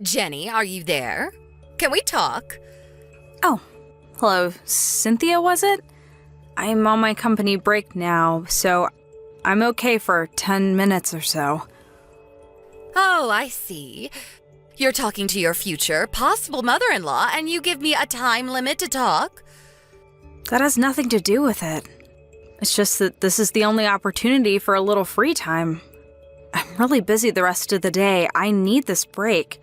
Jenny, are you there? Can we talk? Oh, hello, Cynthia, was it? I'm on my company break now, so I'm okay for 10 minutes or so. Oh, I see. You're talking to your future, possible mother-in-law, and you give me a time limit to talk? That has nothing to do with it. It's just that this is the only opportunity for a little free time. I'm really busy the rest of the day. I need this break.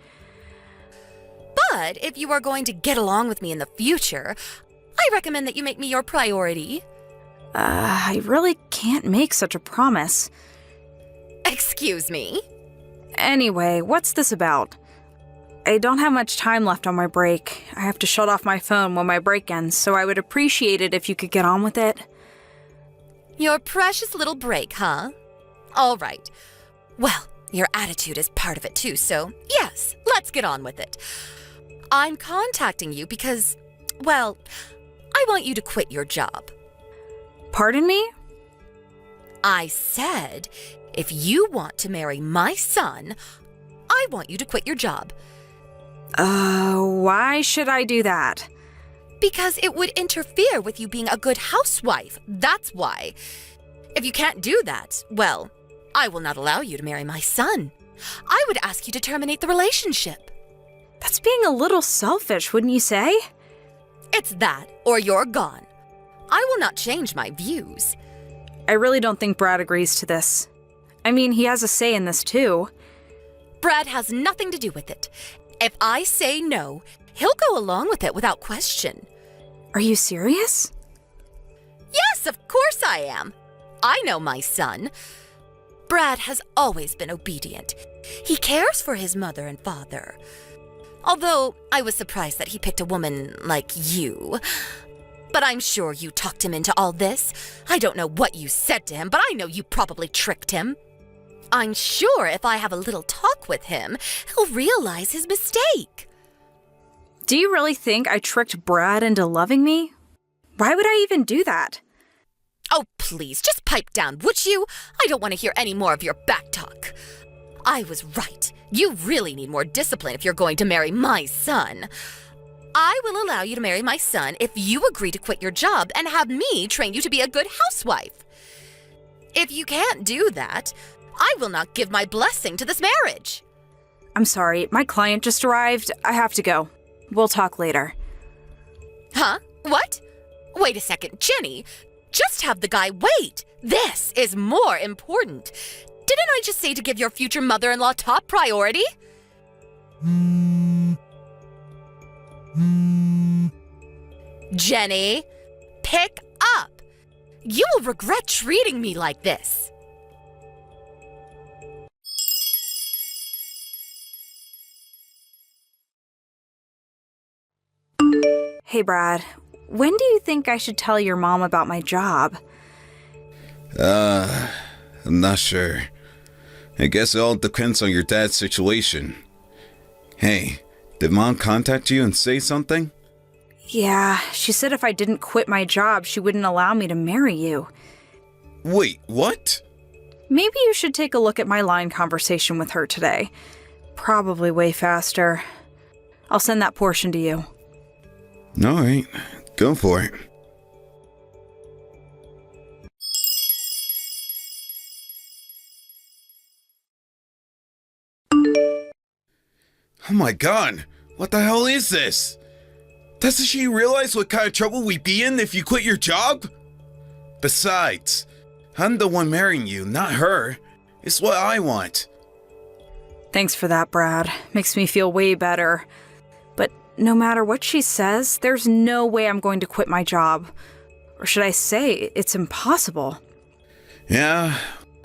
But if you are going to get along with me in the future, I recommend that you make me your priority. I really can't make such a promise. Excuse me? Anyway, what's this about? I don't have much time left on my break. I have to shut off my phone when my break ends, so I would appreciate it if you could get on with it. Your precious little break, huh? All right. Well, your attitude is part of it too, so yes, let's get on with it. I'm contacting you because, well, I want you to quit your job. Pardon me? I said, if you want to marry my son, I want you to quit your job. Why should I do that? Because it would interfere with you being a good housewife. That's why. If you can't do that, well, I will not allow you to marry my son. I would ask you to terminate the relationship. That's being a little selfish, wouldn't you say? It's that, or you're gone. I will not change my views. I really don't think Brad agrees to this. I mean, he has a say in this too. Brad has nothing to do with it. If I say no, he'll go along with it without question. Are you serious? Yes, of course I am. I know my son. Brad has always been obedient. He cares for his mother and father. Although I was surprised that he picked a woman like you. But I'm sure you talked him into all this. I don't know what you said to him, but I know you probably tricked him. I'm sure if I have a little talk with him, he'll realize his mistake. Do you really think I tricked Brad into loving me? Why would I even do that? Oh, please, just pipe down, would you? I don't want to hear any more of your back talk. I was right. You really need more discipline if you're going to marry my son. I will allow you to marry my son if you agree to quit your job and have me train you to be a good housewife. If you can't do that, I will not give my blessing to this marriage. I'm sorry, my client just arrived. I have to go. We'll talk later. Huh? What? Wait a second, Jenny. Just have the guy wait. This is more important. Didn't I just say to give your future mother-in-law top priority? Jenny, pick up. You will regret treating me like this. Hey, Brad. When do you think I should tell your mom about my job? I'm not sure. I guess it all depends on your dad's situation. Hey, did Mom contact you and say something? Yeah, she said if I didn't quit my job, she wouldn't allow me to marry you. Wait, what? Maybe you should take a look at my line conversation with her today. Probably way faster. I'll send that portion to you. Alright, go for it. Oh my god, what the hell is this? Doesn't she realize what kind of trouble we'd be in if you quit your job? Besides, I'm the one marrying you, not her. It's what I want. Thanks for that, Brad. Makes me feel way better. But no matter what she says, there's no way I'm going to quit my job. Or should I say, it's impossible. Yeah,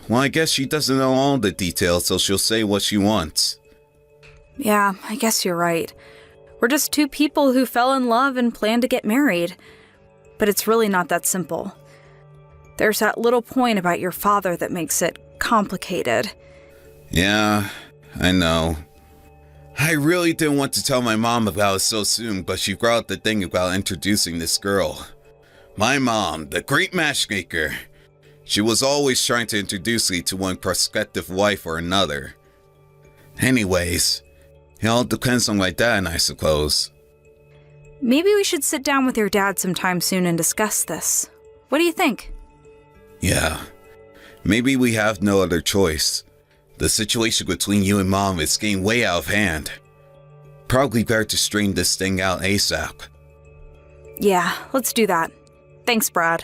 well, I guess she doesn't know all the details, so she'll say what she wants. Yeah, I guess you're right. We're just two people who fell in love and plan to get married. But it's really not that simple. There's that little point about your father that makes it complicated. Yeah, I know. I really didn't want to tell my mom about it so soon, but she brought up the thing about introducing this girl. My mom, the great matchmaker. She was always trying to introduce me to one prospective wife or another. Anyways, It all depends on my dad, I suppose. Maybe we should sit down with your dad sometime soon and discuss this. What do you think? Yeah. Maybe we have no other choice. The situation between you and Mom is getting way out of hand. Probably better to straighten this thing out ASAP. Yeah, let's do that. Thanks, Brad.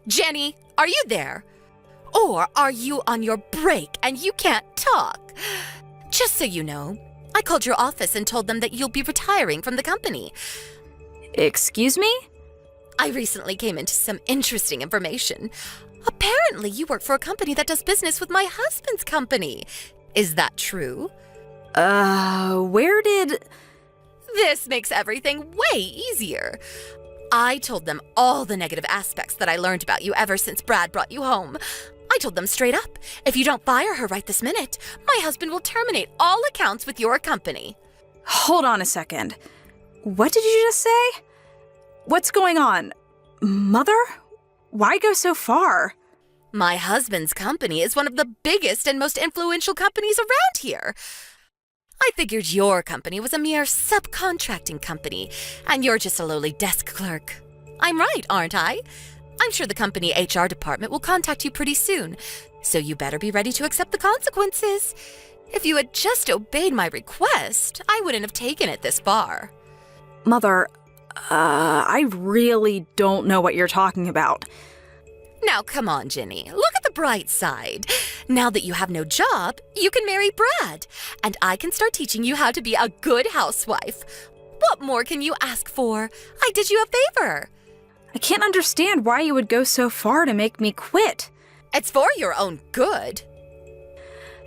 Jenny, are you there? Or are you on your break and you can't talk? Just so you know, I called your office and told them that you'll be retiring from the company. Excuse me? I recently came into some interesting information. Apparently, you work for a company that does business with my husband's company. Is that true? Where did... This makes everything way easier. I told them all the negative aspects that I learned about you ever since Brad brought you home. I told them straight up, if you don't fire her right this minute, my husband will terminate all accounts with your company. Hold on a second. What did you just say? What's going on? Mother? Why go so far? My husband's company is one of the biggest and most influential companies around here. I figured your company was a mere subcontracting company, and you're just a lowly desk clerk. I'm right, aren't I? I'm sure the company HR department will contact you pretty soon, so you better be ready to accept the consequences. If you had just obeyed my request, I wouldn't have taken it this far. Mother, I really don't know what you're talking about. Now, come on, Jenny. Look at the bright side. Now that you have no job, you can marry Brad, and I can start teaching you how to be a good housewife. What more can you ask for? I did you a favor. I can't understand why you would go so far to make me quit. It's for your own good.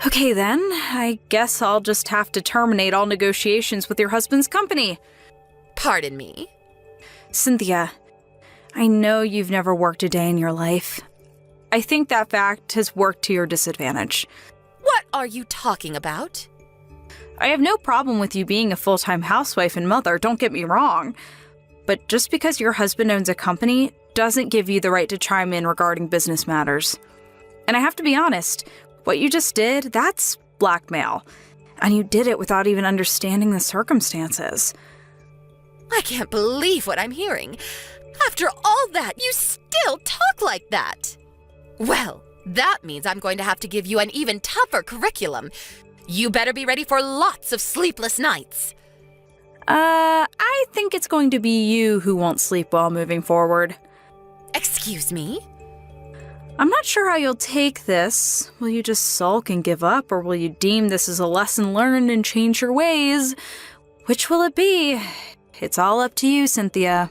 Okay then, I guess I'll just have to terminate all negotiations with your husband's company. Pardon me? Cynthia, I know you've never worked a day in your life. I think that fact has worked to your disadvantage. What are you talking about? I have no problem with you being a full-time housewife and mother, don't get me wrong. But just because your husband owns a company doesn't give you the right to chime in regarding business matters. And I have to be honest, what you just did, that's blackmail. And you did it without even understanding the circumstances. I can't believe what I'm hearing. After all that, you still talk like that. Well, that means I'm going to have to give you an even tougher curriculum. You better be ready for lots of sleepless nights. I think it's going to be you who won't sleep well moving forward. Excuse me? I'm not sure how you'll take this. Will you just sulk and give up, or will you deem this as a lesson learned and change your ways? Which will it be? It's all up to you, Cynthia.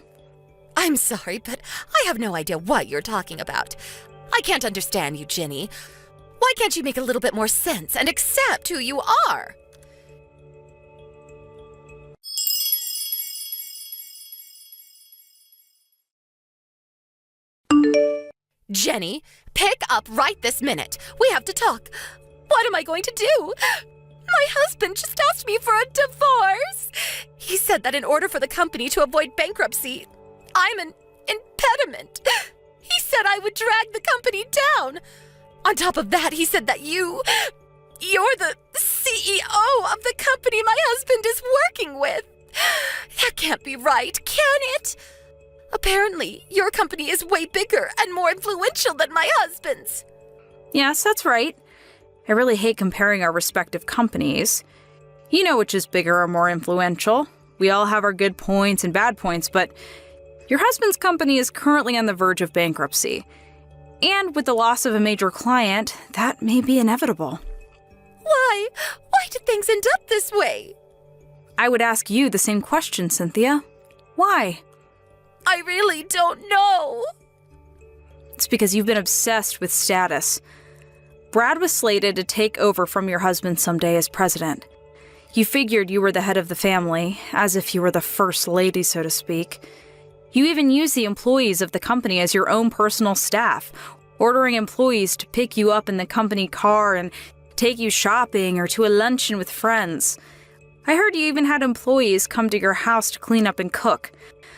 I'm sorry, but I have no idea what you're talking about. I can't understand you, Jenny. Why can't you make a little bit more sense and accept who you are? Jenny, pick up right this minute. We have to talk. What am I going to do? My husband just asked me for a divorce. He said that in order for the company to avoid bankruptcy, I'm an impediment. He said I would drag the company down. On top of that, he said that you're the CEO of the company my husband is working with. That can't be right, can it? Apparently, your company is way bigger and more influential than my husband's. Yes, that's right. I really hate comparing our respective companies. You know which is bigger or more influential. We all have our good points and bad points, but your husband's company is currently on the verge of bankruptcy. And with the loss of a major client, that may be inevitable. Why? Why did things end up this way? I would ask you the same question, Cynthia. Why? I really don't know. It's because you've been obsessed with status. Brad was slated to take over from your husband someday as president. You figured you were the head of the family, as if you were the first lady, so to speak. You even used the employees of the company as your own personal staff, ordering employees to pick you up in the company car and take you shopping or to a luncheon with friends. I heard you even had employees come to your house to clean up and cook.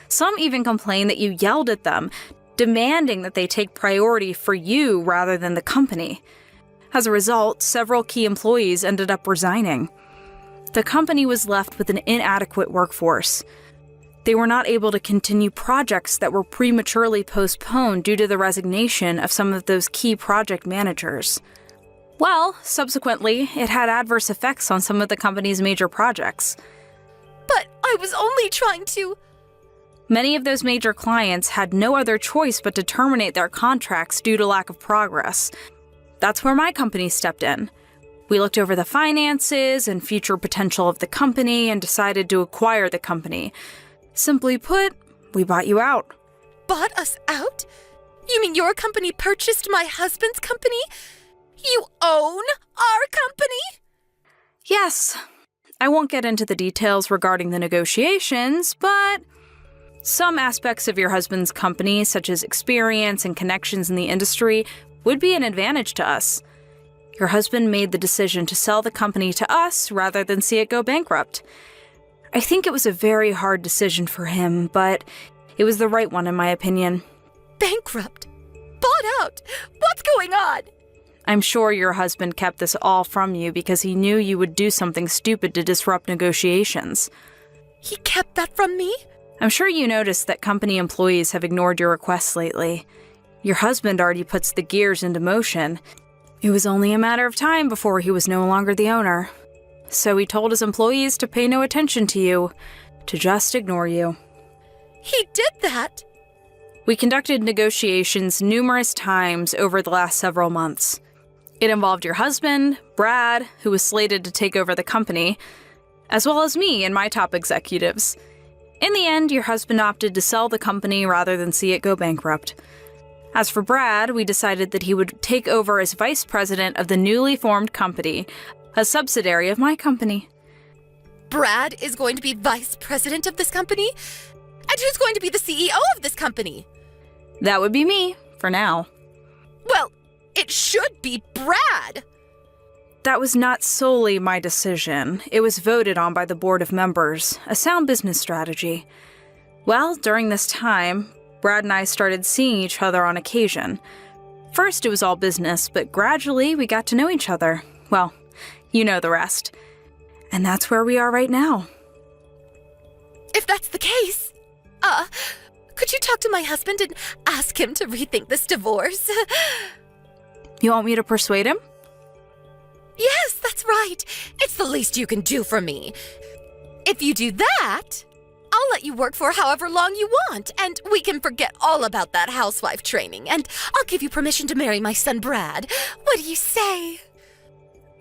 Some even complained that you yelled at them, demanding that they take priority for you rather than the company. As a result, several key employees ended up resigning. The company was left with an inadequate workforce. They were not able to continue projects that were prematurely postponed due to the resignation of some of those key project managers. Well, subsequently, it had adverse effects on some of the company's major projects. But I was only trying to... Many of those major clients had no other choice but to terminate their contracts due to lack of progress. That's where my company stepped in. We looked over the finances and future potential of the company and decided to acquire the company. Simply put, we bought you out. Bought us out? You mean your company purchased my husband's company? You own our company? Yes. I won't get into the details regarding the negotiations, but some aspects of your husband's company, such as experience and connections in the industry, would be an advantage to us. Your husband made the decision to sell the company to us rather than see it go bankrupt. I think it was a very hard decision for him, but it was the right one in my opinion. Bankrupt? Bought out? What's going on? I'm sure your husband kept this all from you because he knew you would do something stupid to disrupt negotiations. He kept that from me? I'm sure you noticed that company employees have ignored your requests lately. Your husband already puts the gears into motion. It was only a matter of time before he was no longer the owner. So he told his employees to pay no attention to you, to just ignore you. He did that? We conducted negotiations numerous times over the last several months. It involved your husband, Brad, who was slated to take over the company, as well as me and my top executives. In the end, your husband opted to sell the company rather than see it go bankrupt. As for Brad, we decided that he would take over as vice president of the newly formed company, a subsidiary of my company. Brad is going to be vice president of this company? And who's going to be the CEO of this company? That would be me, for now. Well, it should be Brad! That was not solely my decision. It was voted on by the board of members, a sound business strategy. Well, during this time, Brad and I started seeing each other on occasion. First, it was all business, but gradually we got to know each other. Well, you know the rest. And that's where we are right now. If that's the case, could you talk to my husband and ask him to rethink this divorce? You want me to persuade him? Yes, that's right. It's the least you can do for me. If you do that, I'll let you work for however long you want, and we can forget all about that housewife training, and I'll give you permission to marry my son Brad. What do you say?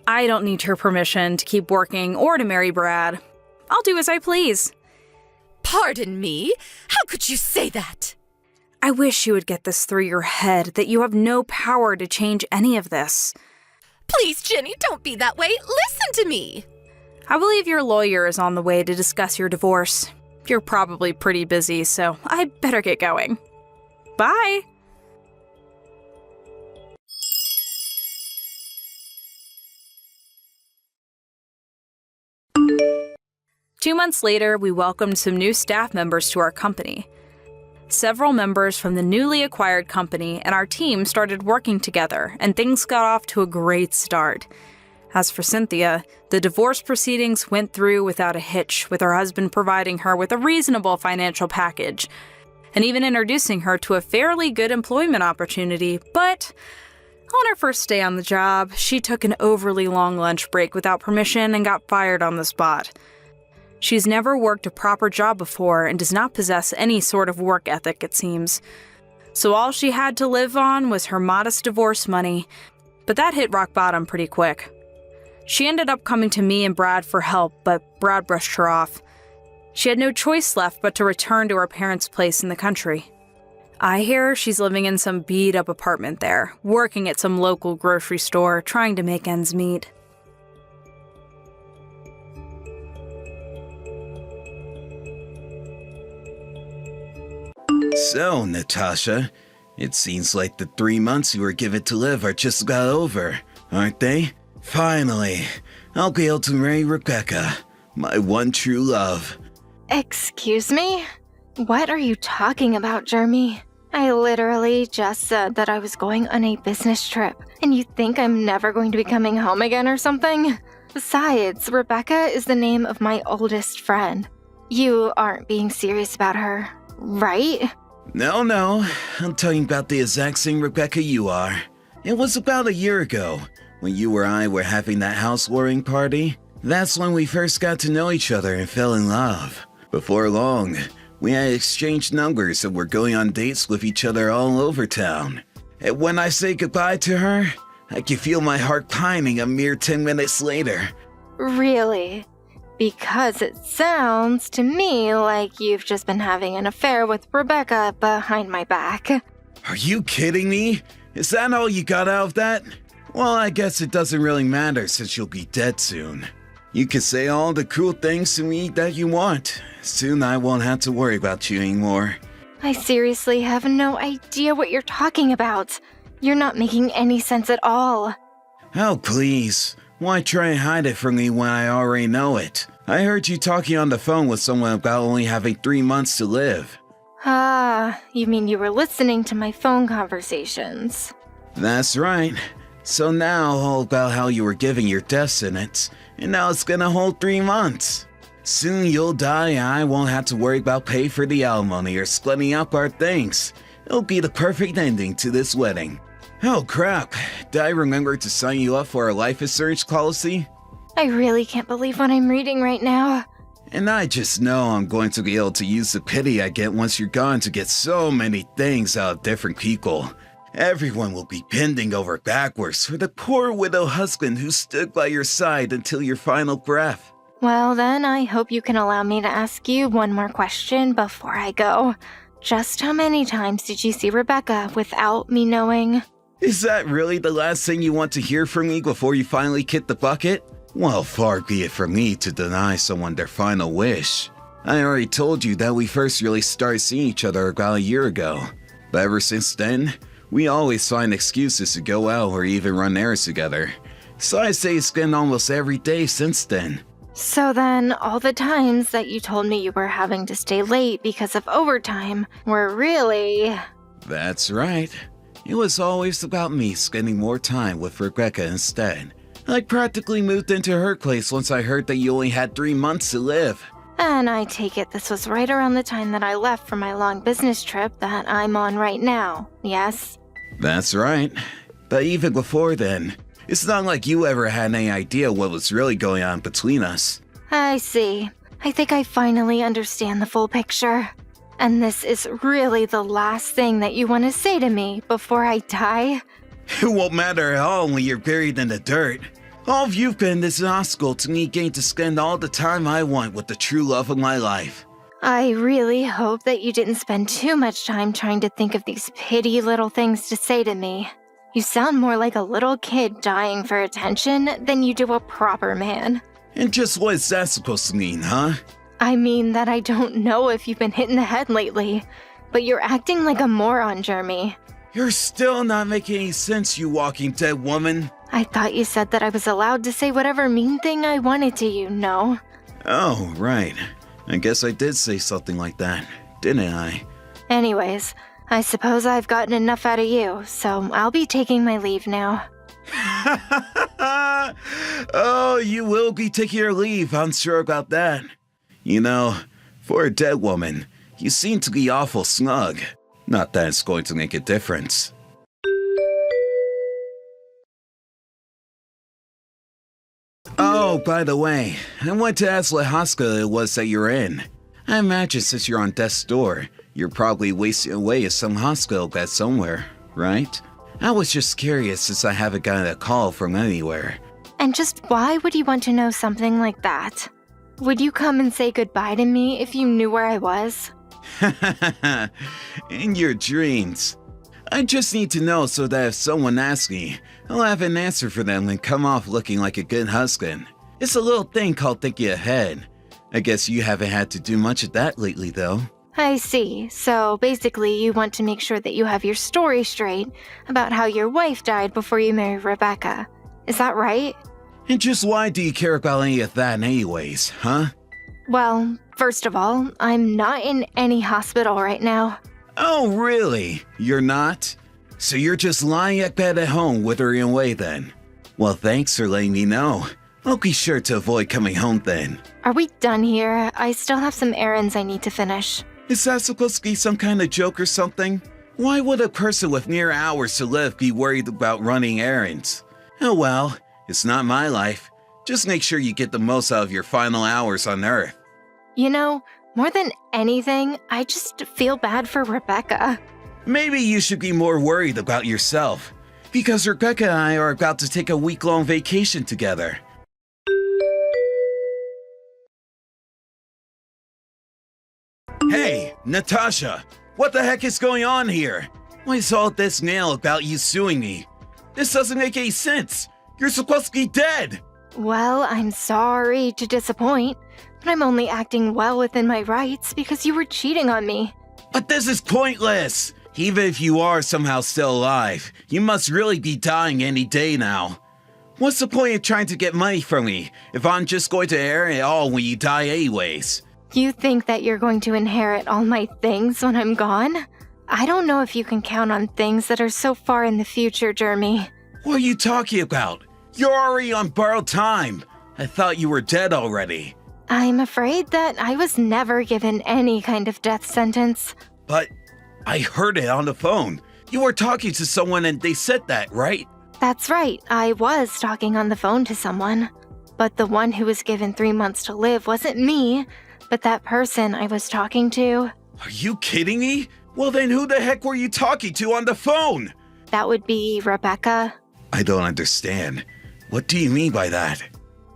I don't need your permission to keep working or to marry Brad. I'll do as I please. Pardon me? How could you say that? I wish you would get this through your head that you have no power to change any of this. Please, Jenny, don't be that way. Listen to me. I believe your lawyer is on the way to discuss your divorce. You're probably pretty busy, so I'd better get going. Bye! Two months later, we welcomed some new staff members to our company. Several members from the newly acquired company and our team started working together, and things got off to a great start. As for Cynthia, the divorce proceedings went through without a hitch, with her husband providing her with a reasonable financial package, and even introducing her to a fairly good employment opportunity. But on her first day on the job, she took an overly long lunch break without permission and got fired on the spot. She's never worked a proper job before and does not possess any sort of work ethic, it seems. So all she had to live on was her modest divorce money, but that hit rock bottom pretty quick. She ended up coming to me and Brad for help, but Brad brushed her off. She had no choice left but to return to her parents' place in the country. I hear she's living in some beat-up apartment there, working at some local grocery store, trying to make ends meet. So, Natasha, it seems like the 3 months you were given to live are just about over, aren't they? Finally, I'll be able to marry Rebecca, my one true love. Excuse me? What are you talking about, Jeremy? I literally just said that I was going on a business trip, and you think I'm never going to be coming home again or something? Besides, Rebecca is the name of my oldest friend. You aren't being serious about her, right? No, I'm talking about the exact same Rebecca you are. It was about a year ago, when you or I were having that housewarming party. That's when we first got to know each other and fell in love. Before long, we had exchanged numbers and were going on dates with each other all over town. And when I say goodbye to her, I can feel my heart pining a mere 10 minutes later. Really? Because it sounds to me like you've just been having an affair with Rebecca behind my back. Are you kidding me? Is that all you got out of that? Well, I guess it doesn't really matter since you'll be dead soon. You can say all the cruel things to me that you want. Soon I won't have to worry about you anymore. I seriously have no idea what you're talking about. You're not making any sense at all. Oh, please. Why try and hide it from me when I already know it? I heard you talking on the phone with someone about only having 3 months to live. Ah, you mean you were listening to my phone conversations? That's right. So now all about how you were giving your death sentence, and now it's gonna hold 3 months. Soon you'll die and I won't have to worry about pay for the alimony or splitting up our things. It'll be the perfect ending to this wedding. Oh crap, did I remember to sign you up for a life insurance policy? I really can't believe what I'm reading right now. And I just know I'm going to be able to use the pity I get once you're gone to get so many things out of different people. Everyone will be bending over backwards for the poor widow husband who stood by your side until your final breath. Well then, I hope you can allow me to ask you one more question before I go. Just how many times did you see Rebecca without me knowing? Is that really the last thing you want to hear from me before you finally kick the bucket? Well, far be it from me to deny someone their final wish. I already told you that we first really started seeing each other about a year ago. But ever since then, we always find excuses to go out or even run errands together. So I say it's been almost every day since then. So then, all the times that you told me you were having to stay late because of overtime were really... That's right. It was always about me spending more time with Rebecca instead. I practically moved into her place once I heard that you only had 3 months to live. And I take it this was right around the time that I left for my long business trip that I'm on right now, yes? That's right. But even before then, it's not like you ever had any idea what was really going on between us. I see. I think I finally understand the full picture. And this is really the last thing that you want to say to me before I die? It won't matter at all when you're buried in the dirt. All you've been is an obstacle to me getting to spend all the time I want with the true love of my life. I really hope that you didn't spend too much time trying to think of these petty little things to say to me. You sound more like a little kid dying for attention than you do a proper man. And just what is that supposed to mean, huh? I mean that I don't know if you've been hit in the head lately, but you're acting like a moron, Jeremy. You're still not making any sense, you walking dead woman. I thought you said that I was allowed to say whatever mean thing I wanted to you, no? Oh, right. I guess I did say something like that, didn't I? Anyways, I suppose I've gotten enough out of you, so I'll be taking my leave now. Oh, you will be taking your leave, I'm sure about that. You know, for a dead woman, you seem to be awful snug. Not that it's going to make a difference. Oh, by the way, I wanted to ask what hospital it was that you're in. I imagine since you're on death's door, you're probably wasting away at some hospital bed somewhere, right? I was just curious since I haven't gotten a call from anywhere. And just why would you want to know something like that? Would you come and say goodbye to me if you knew where I was? In your dreams. I just need to know so that if someone asks me, I'll have an answer for them and come off looking like a good husband. It's a little thing called thinking ahead. I guess you haven't had to do much of that lately, though. I see. So basically you want to make sure that you have your story straight about how your wife died before you married Rebecca. Is that right? And just why do you care about any of that anyways, huh? Well, first of all, I'm not in any hospital right now. Oh, really? You're not? So you're just lying at bed at home withering away then? Well, thanks for letting me know. I'll be sure to avoid coming home then. Are we done here? I still have some errands I need to finish. Is that supposed to be some kind of joke or something? Why would a person with mere hours to live be worried about running errands? Oh well, it's not my life. Just make sure you get the most out of your final hours on Earth. You know, more than anything, I just feel bad for Rebecca. Maybe you should be more worried about yourself, because Rebecca and I are about to take a week-long vacation together. Hey, Natasha! What the heck is going on here? Why is all this now about you suing me? This doesn't make any sense! You're supposed to be dead! Well, I'm sorry to disappoint, but I'm only acting well within my rights because you were cheating on me. But this is pointless! Even if you are somehow still alive, you must really be dying any day now. What's the point of trying to get money from me if I'm just going to inherit it all when you die anyways? You think that you're going to inherit all my things when I'm gone? I don't know if you can count on things that are so far in the future, Jeremy. What are you talking about? You're already on borrowed time. I thought you were dead already. I'm afraid that I was never given any kind of death sentence. But I heard it on the phone. You were talking to someone and they said that, right? That's right, I was talking on the phone to someone. But the one who was given 3 months to live wasn't me, but that person I was talking to. Are you kidding me? Well then who the heck were you talking to on the phone? That would be Rebecca. I don't understand. What do you mean by that?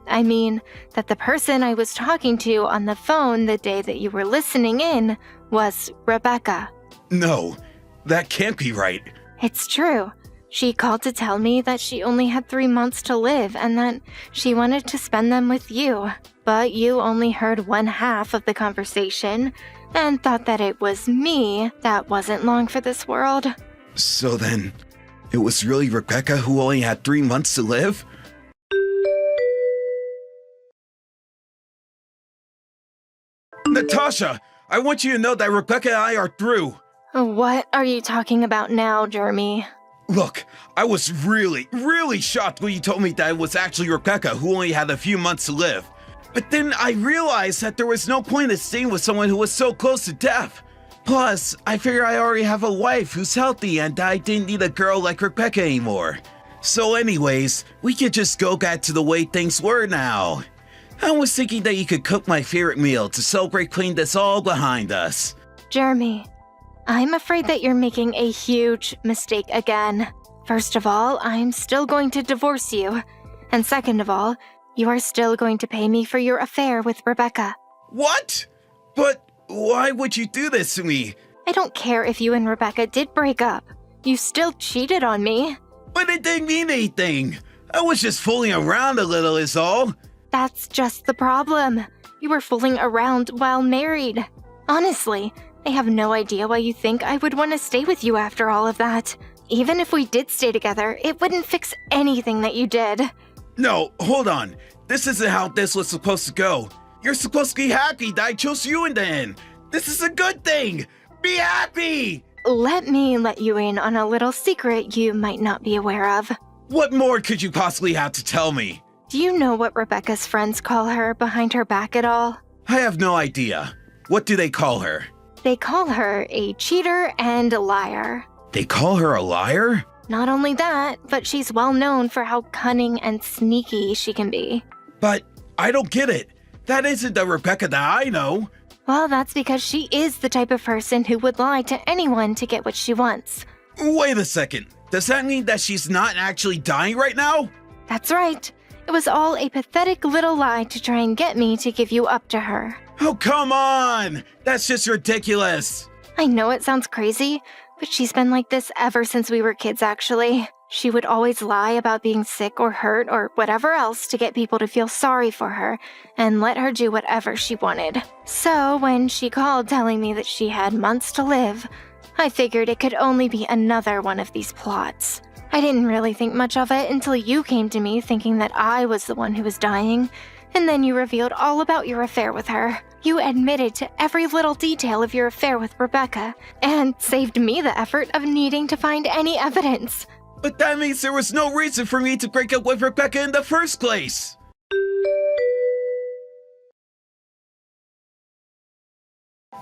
I mean that the person I was talking to on the phone the day that you were listening in was Rebecca. No, that can't be right. It's true. She called to tell me that she only had 3 months to live and that she wanted to spend them with you. But you only heard one half of the conversation and thought that it was me that wasn't long for this world. So then, it was really Rebecca who only had 3 months to live? Natasha, I want you to know that Rebecca and I are through. What are you talking about now, Jeremy? Look, I was really shocked when you told me that it was actually Rebecca who only had a few months to live. But then I realized that there was no point in staying with someone who was so close to death. Plus, I figure I already have a wife who's healthy and I didn't need a girl like Rebecca anymore. So anyways, we could just go back to the way things were now. I was thinking that you could cook my favorite meal to celebrate putting this all behind us. Jeremy, I'm afraid that you're making a huge mistake again. First of all, I'm still going to divorce you. And second of all, you are still going to pay me for your affair with Rebecca. What? But why would you do this to me? I don't care if you and Rebecca did break up. You still cheated on me. But it didn't mean anything. I was just fooling around a little is all. That's just the problem. You were fooling around while married. Honestly, I have no idea why you think I would want to stay with you after all of that. Even if we did stay together, it wouldn't fix anything that you did. No, hold on. This isn't how this was supposed to go. You're supposed to be happy that I chose you in the end. This is a good thing. Be happy! Let me let you in on a little secret you might not be aware of. What more could you possibly have to tell me? Do you know what Rebecca's friends call her behind her back at all? I have no idea. What do they call her? They call her a cheater and a liar. They call her a liar? Not only that, but she's well known for how cunning and sneaky she can be. But I don't get it. That isn't the Rebecca that I know. Well, that's because she is the type of person who would lie to anyone to get what she wants. Wait a second. Does that mean that she's not actually dying right now? That's right. It was all a pathetic little lie to try and get me to give you up to her. Oh, come on! That's just ridiculous. I know it sounds crazy, but she's been like this ever since we were kids, actually. She would always lie about being sick or hurt or whatever else to get people to feel sorry for her and let her do whatever she wanted. So when she called telling me that she had months to live, I figured it could only be another one of these plots. I didn't really think much of it until you came to me thinking that I was the one who was dying, and then you revealed all about your affair with her. You admitted to every little detail of your affair with Rebecca, and saved me the effort of needing to find any evidence. But that means there was no reason for me to break up with Rebecca in the first place.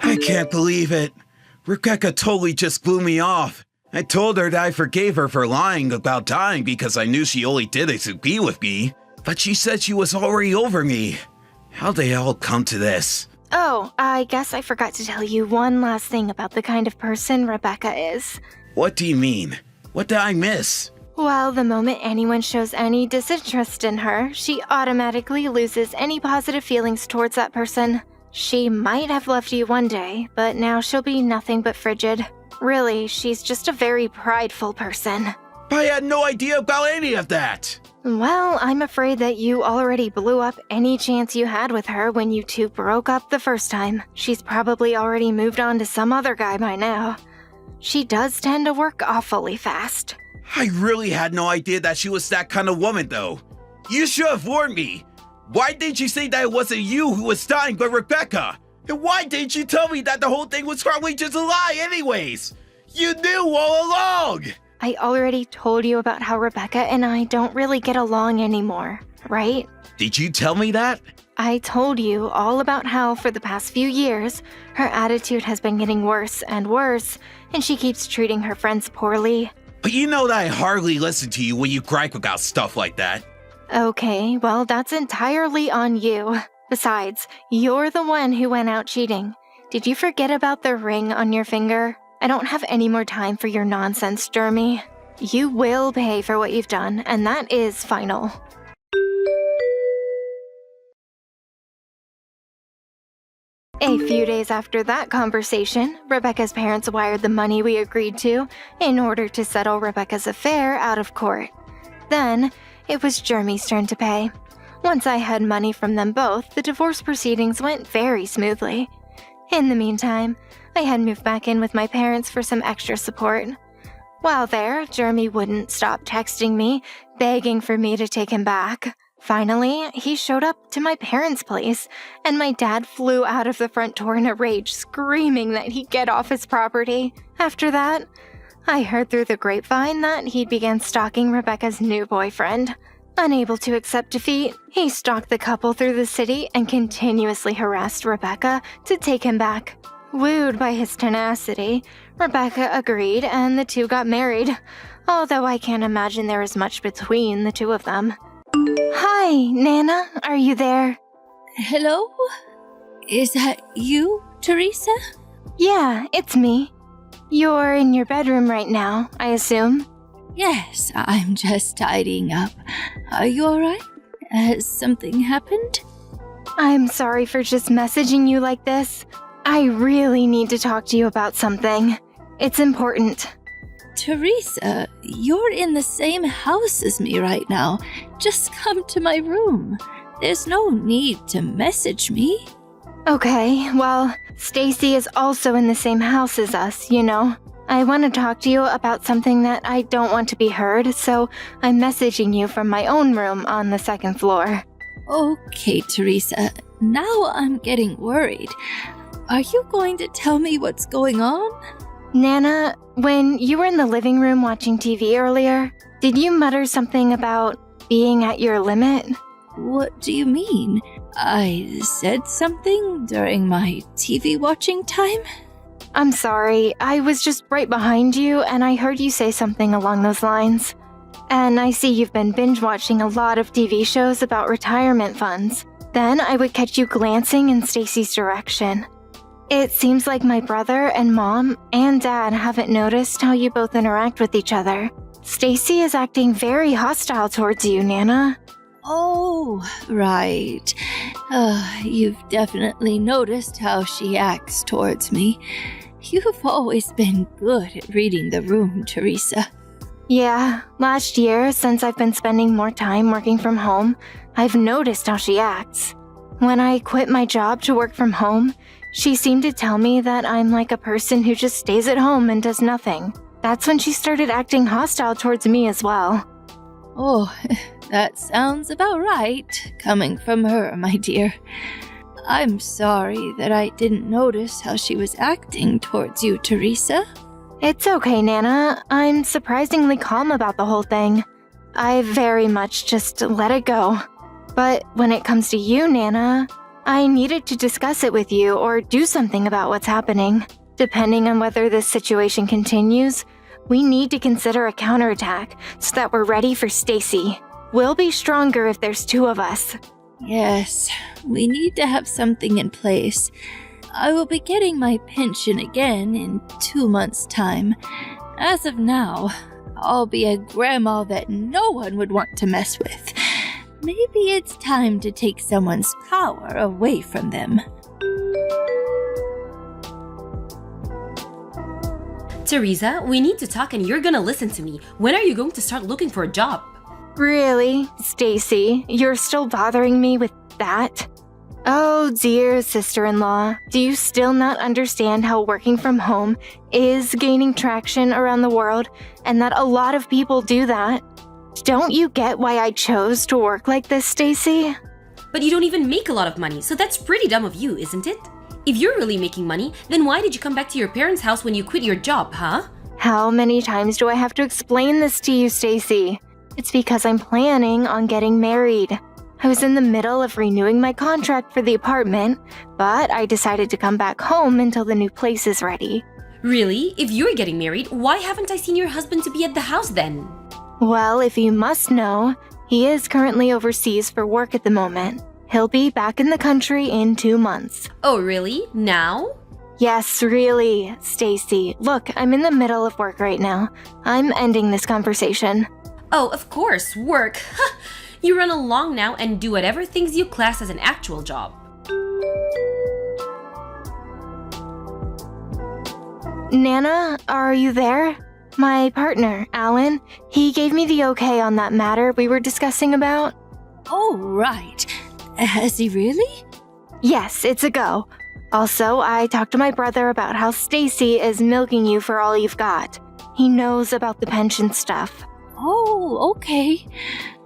I can't believe it. Rebecca totally just blew me off. I told her that I forgave her for lying about dying because I knew she only did it to be with me. But she said she was already over me. How'd they all come to this? Oh, I guess I forgot to tell you one last thing about the kind of person Rebecca is. What do you mean? What did I miss? Well, the moment anyone shows any disinterest in her, she automatically loses any positive feelings towards that person. She might have loved you one day, but now she'll be nothing but frigid. Really, she's just a very prideful person. I had no idea about any of that. Well, I'm afraid that you already blew up any chance you had with her when you two broke up the first time. She's probably already moved on to some other guy by now. She does tend to work awfully fast. I really had no idea that she was that kind of woman, though. You should have warned me. Why didn't you say that it wasn't you who was dying but Rebecca? And why didn't you tell me that the whole thing was probably just a lie anyways? You knew all along! I already told you about how Rebecca and I don't really get along anymore, right? Did you tell me that? I told you all about how for the past few years, her attitude has been getting worse and worse, and she keeps treating her friends poorly. But you know that I hardly listen to you when you gripe about stuff like that. Okay, well, that's entirely on you. Besides, you're the one who went out cheating. Did you forget about the ring on your finger? I don't have any more time for your nonsense, Jeremy. You will pay for what you've done, and that is final. A few days after that conversation, Rebecca's parents wired the money we agreed to in order to settle Rebecca's affair out of court. Then, it was Jeremy's turn to pay. Once I had money from them both, the divorce proceedings went very smoothly. In the meantime, I had moved back in with my parents for some extra support. While there, Jeremy wouldn't stop texting me, begging for me to take him back. Finally, he showed up to my parents' place, and my dad flew out of the front door in a rage, screaming that he'd get off his property. After that, I heard through the grapevine that he'd began stalking Rebecca's new boyfriend. Unable to accept defeat, he stalked the couple through the city and continuously harassed Rebecca to take him back. Wooed by his tenacity, Rebecca agreed and the two got married, although I can't imagine there is much between the two of them. Hi, Nana, are you there? Hello? Is that you, Teresa? Yeah, it's me. You're in your bedroom right now, I assume? Yes, I'm just tidying up. Are you alright? Has something happened? I'm sorry for just messaging you like this. I really need to talk to you about something. It's important. Teresa, you're in the same house as me right now. Just come to my room. There's no need to message me. Okay, well, Stacie is also in the same house as us, you know. I want to talk to you about something that I don't want to be heard, so I'm messaging you from my own room on the second floor. Okay, Teresa. Now I'm getting worried. Are you going to tell me what's going on? Nana, when you were in the living room watching TV earlier, did you mutter something about being at your limit? What do you mean? I said something during my TV watching time? I'm sorry, I was just right behind you and I heard you say something along those lines. And I see you've been binge-watching a lot of TV shows about retirement funds. Then I would catch you glancing in Stacie's direction. It seems like my brother and mom and dad haven't noticed how you both interact with each other. Stacie is acting very hostile towards you, Nana. Oh, right. You've definitely noticed how she acts towards me. You've always been good at reading the room, Teresa. Yeah, last year, since I've been spending more time working from home, I've noticed how she acts. When I quit my job to work from home, she seemed to tell me that I'm like a person who just stays at home and does nothing. That's when she started acting hostile towards me as well. Oh, that sounds about right, coming from her, my dear. I'm sorry that I didn't notice how she was acting towards you, Teresa. It's okay, Nana. I'm surprisingly calm about the whole thing. I very much just let it go. But when it comes to you, Nana, I needed to discuss it with you or do something about what's happening. Depending on whether this situation continues, we need to consider a counterattack so that we're ready for Stacie. We'll be stronger if there's two of us. Yes, we need to have something in place. I will be getting my pension again in 2 months' time. As of now, I'll be a grandma that no one would want to mess with. Maybe it's time to take someone's power away from them. Teresa, we need to talk and you're gonna listen to me. When are you going to start looking for a job? Really, Stacie, you're still bothering me with that? Oh dear sister-in-law, do you still not understand how working from home is gaining traction around the world and that a lot of people do that? Don't you get why I chose to work like this, Stacie? But you don't even make a lot of money, so that's pretty dumb of you, isn't it? If you're really making money, then why did you come back to your parents' house when you quit your job, huh? How many times do I have to explain this to you, Stacie? It's because I'm planning on getting married. I was in the middle of renewing my contract for the apartment, but I decided to come back home until the new place is ready. Really? If you're getting married, why haven't I seen your husband to be at the house then? Well, if you must know, he is currently overseas for work at the moment. He'll be back in the country in 2 months. Oh, really? Now? Yes, really, Stacie. Look, I'm in the middle of work right now. I'm ending this conversation. Oh, of course, work. You run along now and do whatever things you class as an actual job. Nana, are you there? My partner, Alan, he gave me the okay on that matter we were discussing about. Oh, right. Has he really? Yes, it's a go. Also, I talked to my brother about how Stacie is milking you for all you've got. He knows about the pension stuff. Oh, okay.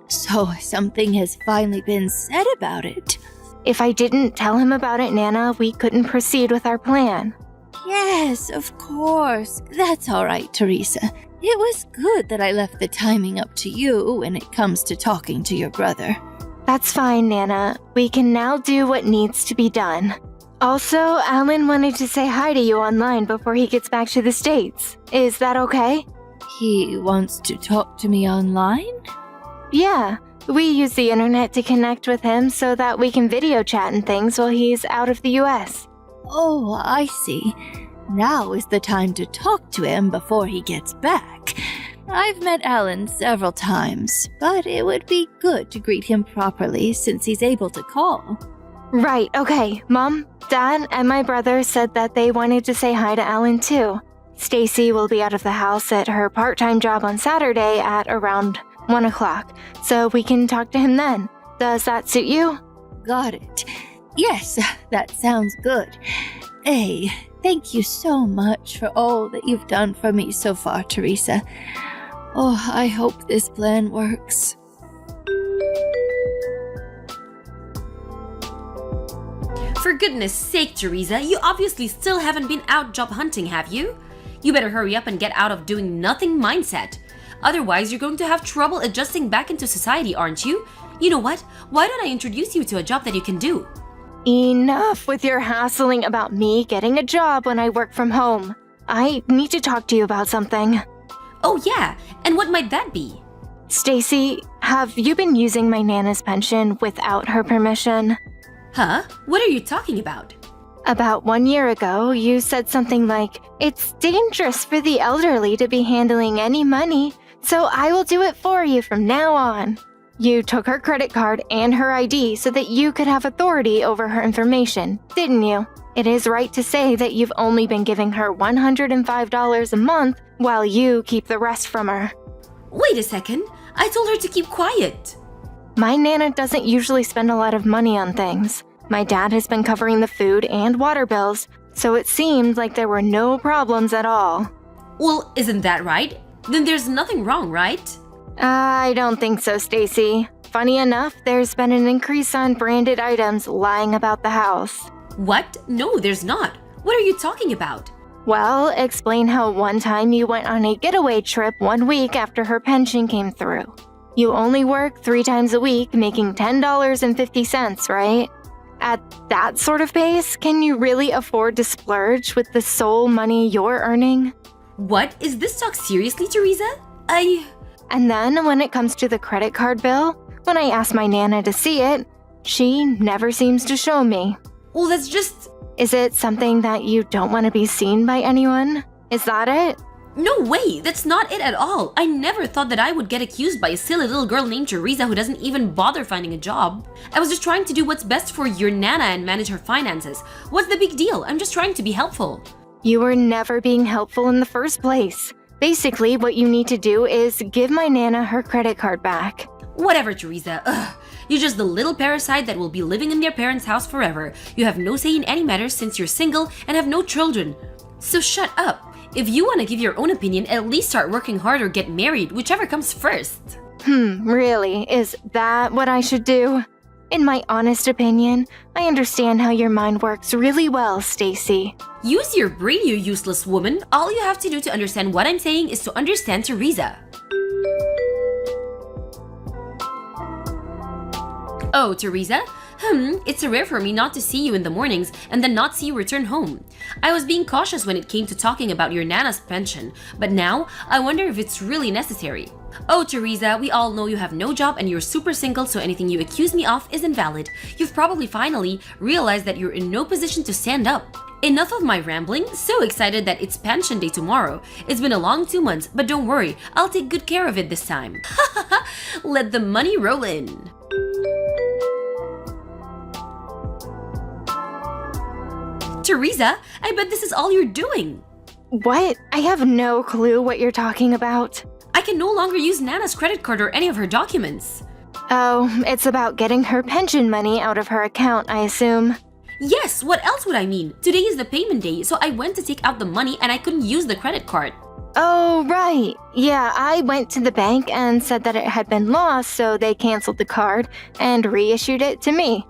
So something has finally been said about it. If I didn't tell him about it, Nana, we couldn't proceed with our plan. Yes, of course. That's all right, Teresa. It was good that I left the timing up to you when it comes to talking to your brother. That's fine, Nana. We can now do what needs to be done. Also, Alan wanted to say hi to you online before he gets back to the States. Is that okay? He wants to talk to me online? Yeah, we use the internet to connect with him so that we can video chat and things while he's out of the US. Oh, I see. Now is the time to talk to him before he gets back. I've met Alan several times, but it would be good to greet him properly since he's able to call. Right, okay. Mom, Dad, and my brother said that they wanted to say hi to Alan too. Stacie will be out of the house at her part-time job on Saturday at around 1 o'clock, so we can talk to him then. Does that suit you? Got it. Yes, that sounds good. Hey, thank you so much for all that you've done for me so far, Teresa. Oh, I hope this plan works. For goodness sake, Teresa, you obviously still haven't been out job hunting, have you? You better hurry up and get out of doing nothing mindset. Otherwise, you're going to have trouble adjusting back into society, aren't you? You know what? Why don't I introduce you to a job that you can do? Enough with your hassling about me getting a job when I work from home. I need to talk to you about something. Oh yeah, and what might that be? Stacie, have you been using my Nana's pension without her permission? Huh? What are you talking about? About 1 year ago, you said something like, "It's dangerous for the elderly to be handling any money, so I will do it for you from now on." You took her credit card and her ID so that you could have authority over her information, didn't you? It is right to say that you've only been giving her $105 a month while you keep the rest from her. Wait a second, I told her to keep quiet. My Nana doesn't usually spend a lot of money on things. My dad has been covering the food and water bills, so it seemed like there were no problems at all. Well, isn't that right? Then there's nothing wrong, right? I don't think so, Stacie. funny enough, there's been an increase on branded items lying about the house. What? No, there's not. What are you talking about? Well, explain how one time you went on a getaway trip 1 week after her pension came through. You only work 3 times a week, making $10.50, right? At that sort of pace, can you really afford to splurge with the sole money you're earning? What? Is this talk seriously, Teresa? And then when it comes to the credit card bill, when I ask my Nana to see it, she never seems to show me. Well, that's just... Is it something that you don't want to be seen by anyone? Is that it? No way, that's not it at all. I never thought that I would get accused by a silly little girl named Teresa who doesn't even bother finding a job. I was just trying to do what's best for your Nana and manage her finances. What's the big deal? I'm just trying to be helpful. You were never being helpful in the first place. Basically, what you need to do is give my Nana her credit card back. Whatever, Teresa. Ugh. You're just the little parasite that will be living in their parents' house forever. You have no say in any matters since you're single and have no children. So shut up. If you want to give your own opinion, at least start working hard or get married, whichever comes first. Really? Is that what I should do? In my honest opinion, I understand how your mind works really well, Stacie. Use your brain, you useless woman. All you have to do to understand what I'm saying is to understand Teresa. Oh, Teresa? It's rare for me not to see you in the mornings and then not see you return home. I was being cautious when it came to talking about your Nana's pension, but now I wonder if it's really necessary. Oh, Teresa, we all know you have no job and you're super single, so anything you accuse me of is invalid. You've probably finally realized that you're in no position to stand up. Enough of my rambling. So excited that it's pension day tomorrow. It's been a long 2 months, but don't worry, I'll take good care of it this time. Let the money roll in. Teresa, I bet this is all you're doing. What? I have no clue what you're talking about. I can no longer use Nana's credit card or any of her documents. Oh, it's about getting her pension money out of her account, I assume. Yes, what else would I mean? Today is the payment day, so I went to take out the money and I couldn't use the credit card. Oh, right. Yeah, I went to the bank and said that it had been lost, so they canceled the card and reissued it to me.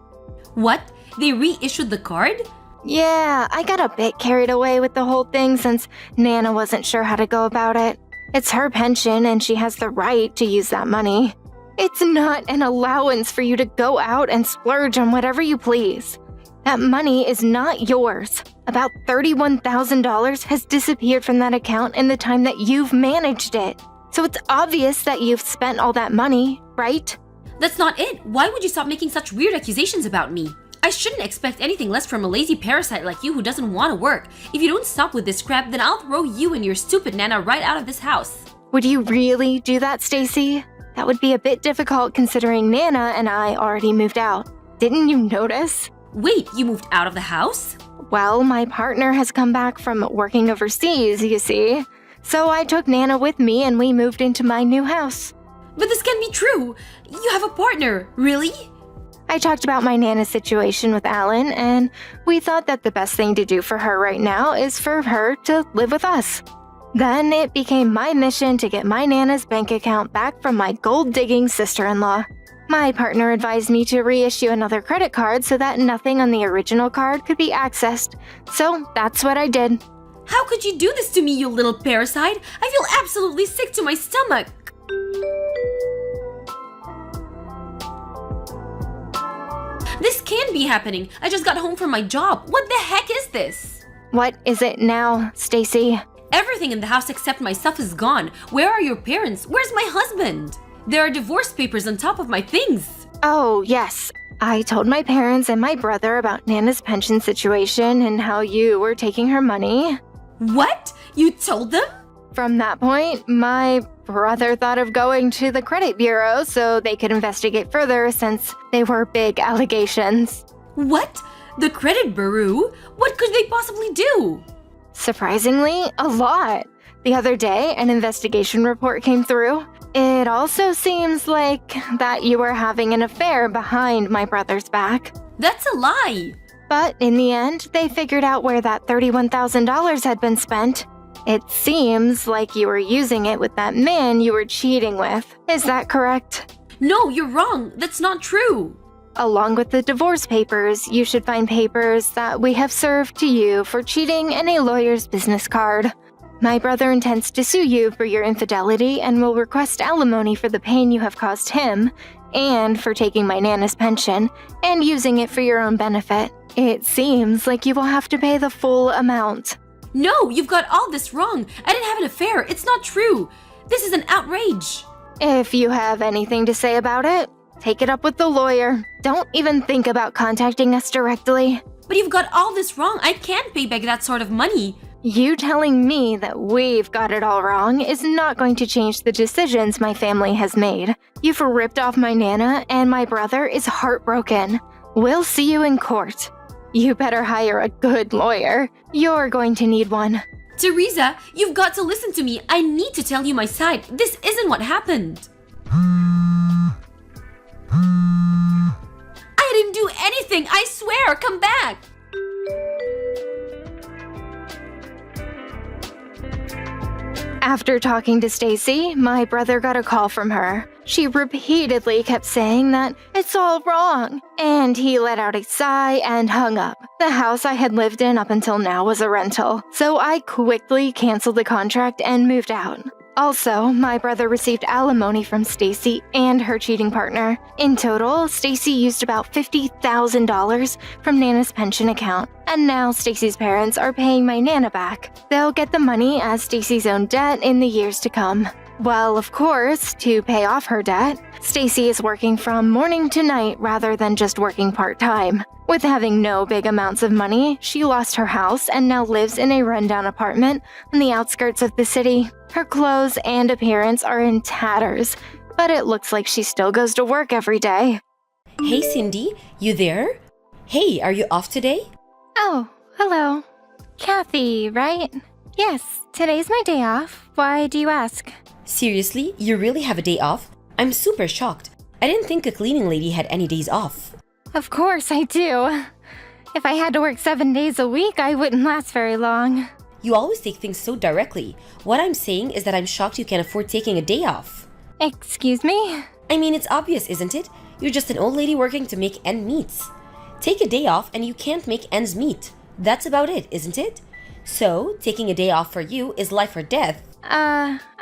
What? They reissued the card? Yeah, I got a bit carried away with the whole thing since Nana wasn't sure how to go about it. It's her pension and she has the right to use that money. It's not an allowance for you to go out and splurge on whatever you please. That money is not yours. About $31,000 has disappeared from that account in the time that you've managed it. So it's obvious that you've spent all that money, right? That's not it. Why would you stop making such weird accusations about me? I shouldn't expect anything less from a lazy parasite like you who doesn't want to work. If you don't stop with this crap, then I'll throw you and your stupid Nana right out of this house. Would you really do that, Stacie? That would be a bit difficult considering Nana and I already moved out. Didn't you notice? Wait, you moved out of the house? Well, my partner has come back from working overseas, you see. So I took Nana with me and we moved into my new house. But this can't be true. You have a partner, really? I talked about my Nana's situation with Alan, and we thought that the best thing to do for her right now is for her to live with us. Then it became my mission to get my Nana's bank account back from my gold-digging sister-in-law. My partner advised me to reissue another credit card so that nothing on the original card could be accessed. So that's what I did. How could you do this to me, you little parasite? I feel absolutely sick to my stomach. This can't be happening. I just got home from my job. What the heck is this? What is it now, Stacie? Everything in the house except my stuff is gone. Where are your parents? Where's my husband? There are divorce papers on top of my things. Oh, yes. I told my parents and my brother about Nana's pension situation and how you were taking her money. What? You told them? From that point, my brother thought of going to the credit bureau so they could investigate further since they were big allegations. What? The credit bureau? What could they possibly do? Surprisingly, a lot. The other day, an investigation report came through. It also seems like that you were having an affair behind my brother's back. That's a lie. But in the end, they figured out where that $31,000 had been spent. It seems like you were using it with that man you were cheating with. Is that correct? No, you're wrong. That's not true. Along with the divorce papers, you should find papers that we have served to you for cheating and a lawyer's business card. My brother intends to sue you for your infidelity and will request alimony for the pain you have caused him, and for taking my Nana's pension and using it for your own benefit. It seems like you will have to pay the full amount. No, you've got all this wrong. I didn't have an affair. It's not true. This is an outrage. If you have anything to say about it, take it up with the lawyer. Don't even think about contacting us directly. But you've got all this wrong. I can't pay back that sort of money. You telling me that we've got it all wrong is not going to change the decisions my family has made. You've ripped off my Nana, and my brother is heartbroken. We'll see you in court. You better hire a good lawyer. You're going to need one. Teresa, you've got to listen to me. I need to tell you my side. This isn't what happened. I didn't do anything. I swear. Come back. After talking to Stacie, my brother got a call from her. She repeatedly kept saying that it's all wrong, and he let out a sigh and hung up. The house I had lived in up until now was a rental, so I quickly canceled the contract and moved out. Also, my brother received alimony from Stacie and her cheating partner. In total, Stacie used about $50,000 from Nana's pension account, and now Stacie's parents are paying my Nana back. They'll get the money as Stacie's own debt in the years to come. Well, of course, to pay off her debt, Stacie is working from morning to night rather than just working part-time. With having no big amounts of money, she lost her house and now lives in a rundown apartment on the outskirts of the city. Her clothes and appearance are in tatters, but it looks like she still goes to work every day. Hey, Cindy, you there? Hey, are you off today? Oh, hello. Kathy, right? Yes, today's my day off. Why do you ask? Seriously, you really have a day off? I'm super shocked. I didn't think a cleaning lady had any days off. Of course I do. If I had to work 7 days a week, I wouldn't last very long. You always take things so directly. What I'm saying is that I'm shocked you can afford taking a day off. Excuse me? I mean, it's obvious, isn't it? You're just an old lady working to make ends meet. Take a day off and you can't make ends meet. That's about it, isn't it? So, taking a day off for you is life or death.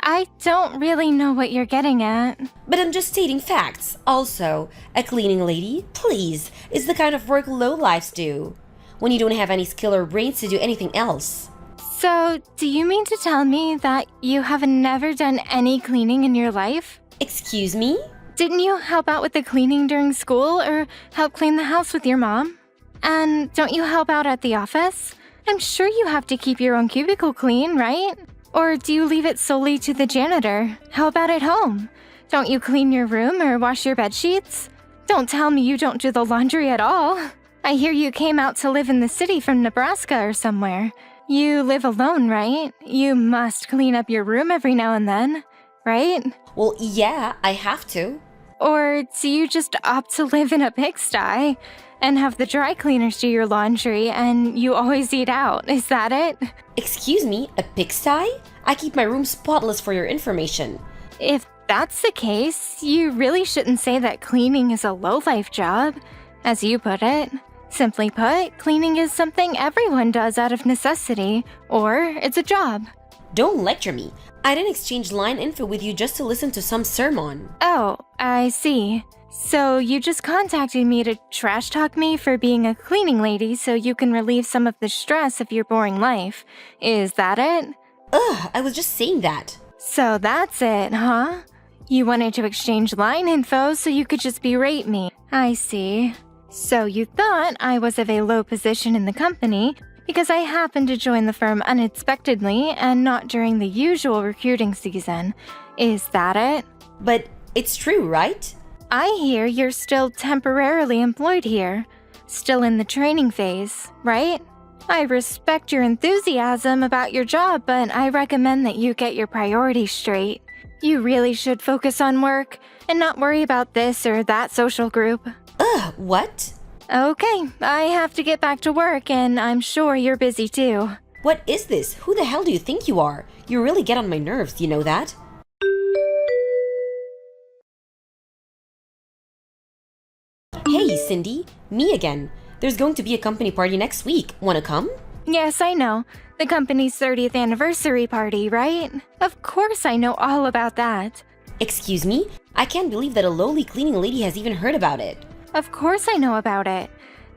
I don't really know what you're getting at. But I'm just stating facts. Also, a cleaning lady, please, is the kind of work lowlifes do. When you don't have any skill or brains to do anything else. So, do you mean to tell me that you have never done any cleaning in your life? Excuse me? Didn't you help out with the cleaning during school or help clean the house with your mom? And don't you help out at the office? I'm sure you have to keep your own cubicle clean, right? Or do you leave it solely to the janitor? How about at home? Don't you clean your room or wash your bed sheets? Don't tell me you don't do the laundry at all. I hear you came out to live in the city from Nebraska or somewhere. You live alone, right? You must clean up your room every now and then, right? Well, yeah, I have to. Or do you just opt to live in a pigsty and have the dry cleaners do your laundry and you always eat out? Is that it? Excuse me, a pigsty? I keep my room spotless for your information. If that's the case, you really shouldn't say that cleaning is a low-life job, as you put it. Simply put, cleaning is something everyone does out of necessity, or it's a job. Don't lecture me. I didn't exchange line info with you just to listen to some sermon. Oh, I see. So you just contacted me to trash talk me for being a cleaning lady so you can relieve some of the stress of your boring life. Is that it? Ugh, I was just saying that. So that's it, huh? You wanted to exchange line info so you could just berate me. I see. So you thought I was of a low position in the company because I happened to join the firm unexpectedly and not during the usual recruiting season. Is that it? But it's true, right? I hear you're still temporarily employed here, still in the training phase, right? I respect your enthusiasm about your job, but I recommend that you get your priorities straight. You really should focus on work and not worry about this or that social group. Ugh, what? Okay, I have to get back to work and I'm sure you're busy too. What is this? Who the hell do you think you are? You really get on my nerves, you know that? Cindy, me again. There's going to be a company party next week. Wanna come? Yes, I know. The company's 30th anniversary party, right? Of course I know all about that. Excuse me? I can't believe that a lowly cleaning lady has even heard about it. Of course I know about it.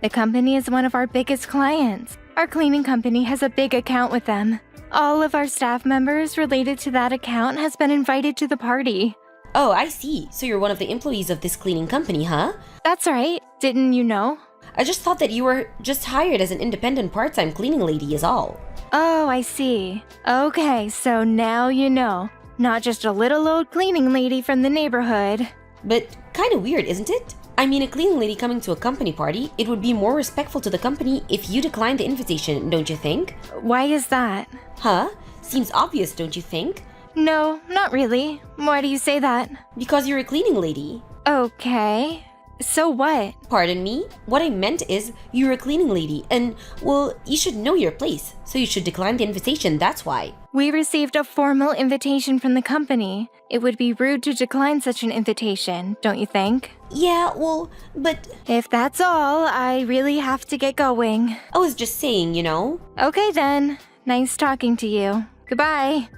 The company is one of our biggest clients. Our cleaning company has a big account with them. All of our staff members related to that account has been invited to the party. Oh, I see. So you're one of the employees of this cleaning company, huh? That's right. Didn't you know? I just thought that you were just hired as an independent part-time cleaning lady is all. Oh, I see. Okay, so now you know. Not just a little old cleaning lady from the neighborhood. But kinda weird, isn't it? I mean, a cleaning lady coming to a company party, it would be more respectful to the company if you declined the invitation, don't you think? Why is that? Huh? Seems obvious, don't you think? No, not really. Why do you say that? Because you're a cleaning lady. Okay. So what? Pardon me? What I meant is, you're a cleaning lady, and, well, you should know your place, so you should decline the invitation, that's why. We received a formal invitation from the company. It would be rude to decline such an invitation, don't you think? Yeah, well, but If that's all, I really have to get going. I was just saying, you know? Okay then. Nice talking to you. Goodbye.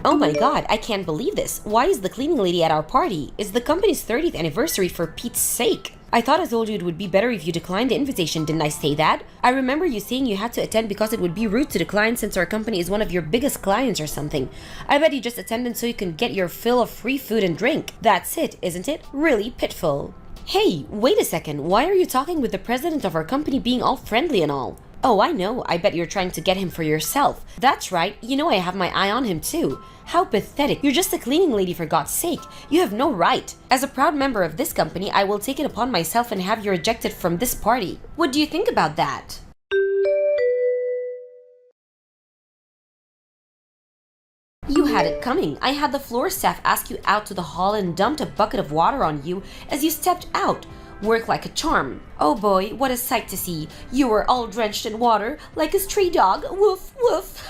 Oh my god, I can't believe this. Why is the cleaning lady at our party? It's the company's 30th anniversary for Pete's sake. I thought I told you it would be better if you declined the invitation, didn't I say that? I remember you saying you had to attend because it would be rude to decline since our company is one of your biggest clients or something. I bet you just attended so you can get your fill of free food and drink. That's it, isn't it? Really pitiful. Hey, wait a second. Why are you talking with the president of our company being all friendly and all? Oh, I know. I bet you're trying to get him for yourself. That's right. You know I have my eye on him too. How pathetic. You're just a cleaning lady for God's sake. You have no right. As a proud member of this company, I will take it upon myself and have you ejected from this party. What do you think about that? You had it coming. I had the floor staff ask you out to the hall and dumped a bucket of water on you as you stepped out. Work like a charm. Oh boy, what a sight to see. You were all drenched in water, like a stray dog. Woof, woof.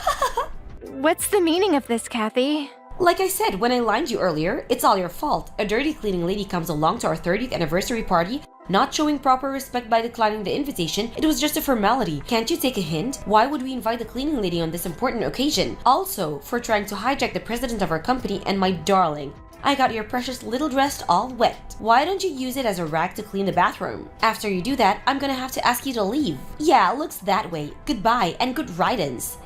What's the meaning of this, Kathy? Like I said when I lined you earlier, it's all your fault. A dirty cleaning lady comes along to our 30th anniversary party, not showing proper respect by declining the invitation. It was just a formality. Can't you take a hint? Why would we invite the cleaning lady on this important occasion? Also, for trying to hijack the president of our company and my darling. I got your precious little dress all wet. Why don't you use it as a rag to clean the bathroom? After you do that, I'm gonna have to ask you to leave. Yeah, looks that way. Goodbye and good riddance.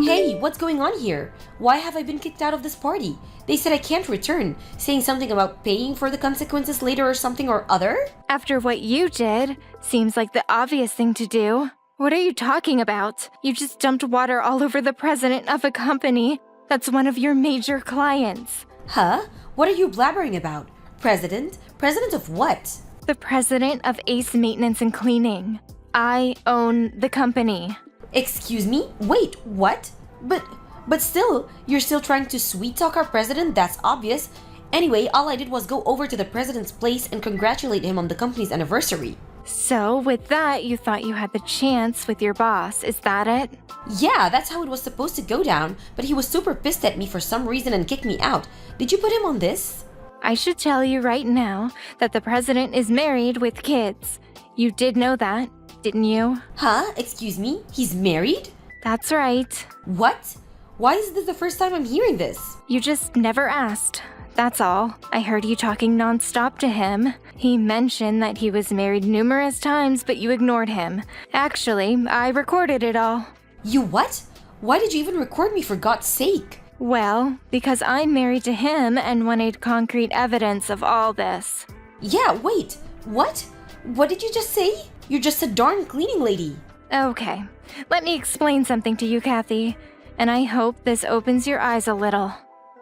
Hey, what's going on here? Why have I been kicked out of this party? They said I can't return, saying something about paying for the consequences later or something or other? After what you did, seems like the obvious thing to do. What are you talking about? You just dumped water all over the president of a company that's one of your major clients. Huh? What are you blabbering about? President? President of what? The president of Ace Maintenance and Cleaning. I own the company. Excuse me? Wait, what? But still, you're still trying to sweet-talk our president? That's obvious. Anyway, all I did was go over to the president's place and congratulate him on the company's anniversary. So, with that, you thought you had the chance with your boss, is that it? Yeah, that's how it was supposed to go down, but he was super pissed at me for some reason and kicked me out. Did you put him on this? I should tell you right now that the president is married with kids. You did know that, didn't you? Huh? Excuse me? He's married? That's right. What? Why is this the first time I'm hearing this? You just never asked. That's all. I heard you talking nonstop to him. He mentioned that he was married numerous times, but you ignored him. Actually, I recorded it all. You what? Why did you even record me for God's sake? Well, because I'm married to him and wanted concrete evidence of all this. Yeah, wait. What? What did you just say? You're just a darn cleaning lady. Okay, let me explain something to you, Kathy, and I hope this opens your eyes a little.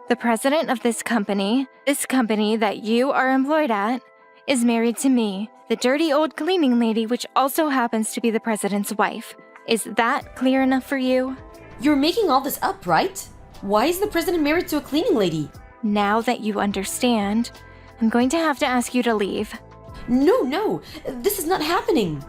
The president of this company that you are employed at, is married to me, the dirty old cleaning lady, which also happens to be the president's wife. Is that clear enough for you? You're making all this up, right? Why is the president married to a cleaning lady? Now that you understand, I'm going to have to ask you to leave. No, this is not happening.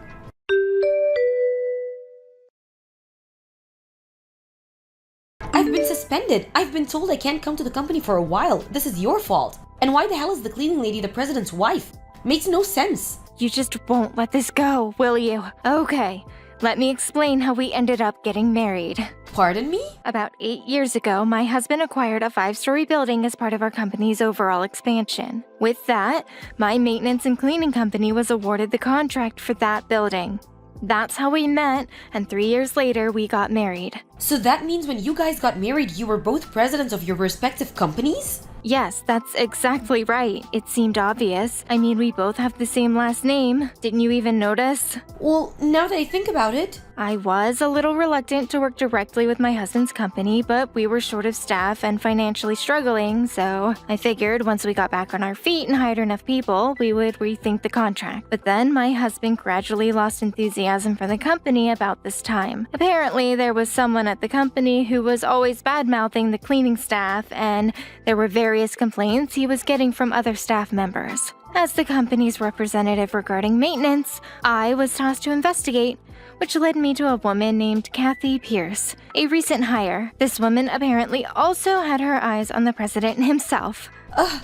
suspended. I've been told I can't come to the company for a while. This is your fault. And why the hell is the cleaning lady the president's wife? Makes no sense. You just won't let this go, will you? Okay, let me explain how we ended up getting married. Pardon me? About 8 years ago, my husband acquired a 5-story building as part of our company's overall expansion. With that, my maintenance and cleaning company was awarded the contract for that building. That's how we met, and 3 years later, we got married. So that means when you guys got married, you were both presidents of your respective companies? Yes, that's exactly right. It seemed obvious. I mean, we both have the same last name. Didn't you even notice? Well, now that I think about it... I was a little reluctant to work directly with my husband's company, but we were short of staff and financially struggling, so I figured once we got back on our feet and hired enough people, we would rethink the contract. But then my husband gradually lost enthusiasm for the company about this time. Apparently, there was someone at the company who was always bad-mouthing the cleaning staff, and there were various complaints he was getting from other staff members. As the company's representative regarding maintenance, I was tasked to investigate, which led me to a woman named Kathy Pierce, a recent hire. This woman apparently also had her eyes on the president himself.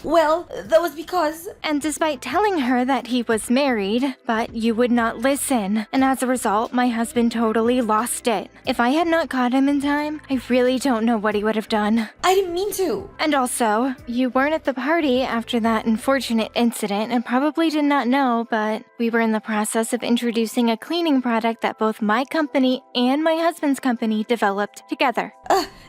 Well, that was because... And despite telling her that he was married, but you would not listen. And as a result, my husband totally lost it. If I had not caught him in time, I really don't know what he would have done. I didn't mean to. And also, you weren't at the party after that unfortunate incident and probably did not know, but we were in the process of introducing a cleaning product that both my company and my husband's company developed together.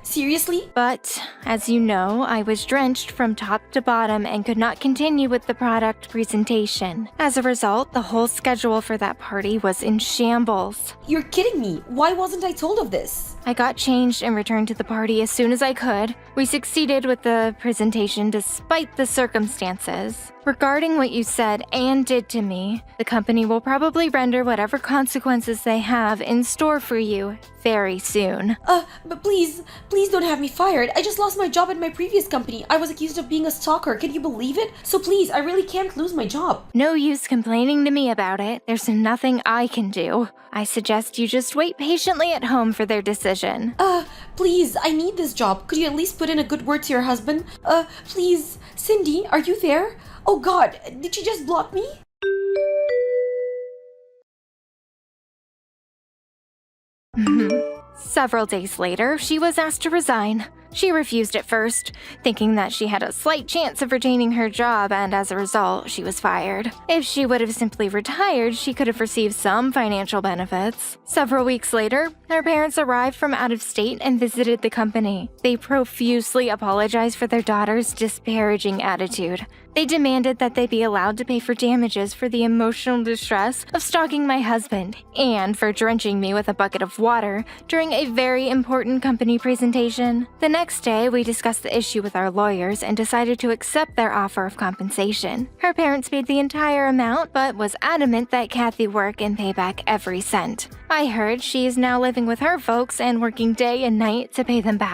Seriously? But, as you know, I was drenched from top to bottom and could not continue with the product presentation. As a result, the whole schedule for that party was in shambles. You're kidding me. Why wasn't I told of this? I got changed and returned to the party as soon as I could. We succeeded with the presentation despite the circumstances. Regarding what you said and did to me, the company will probably render whatever consequences they have in store for you very soon. But please don't have me fired. I just lost my job at my previous company. I was accused of being a stalker. Can you believe it? So please, I really can't lose my job. No use complaining to me about it. There's nothing I can do. I suggest you just wait patiently at home for their decision. Please, I need this job. Could you at least put in a good word to your husband? Please. Cindy, are you there? Oh God, did she just block me? Several days later, she was asked to resign. She refused at first, thinking that she had a slight chance of retaining her job, and as a result, she was fired. If she would have simply retired, she could have received some financial benefits. Several weeks later, her parents arrived from out of state and visited the company. They profusely apologized for their daughter's disparaging attitude. They demanded that they be allowed to pay for damages for the emotional distress of stalking my husband and for drenching me with a bucket of water during a very important company presentation. The next day, we discussed the issue with our lawyers and decided to accept their offer of compensation. Her parents paid the entire amount, but was adamant that Kathy work and pay back every cent. I heard she is now living with her folks and working day and night to pay them back.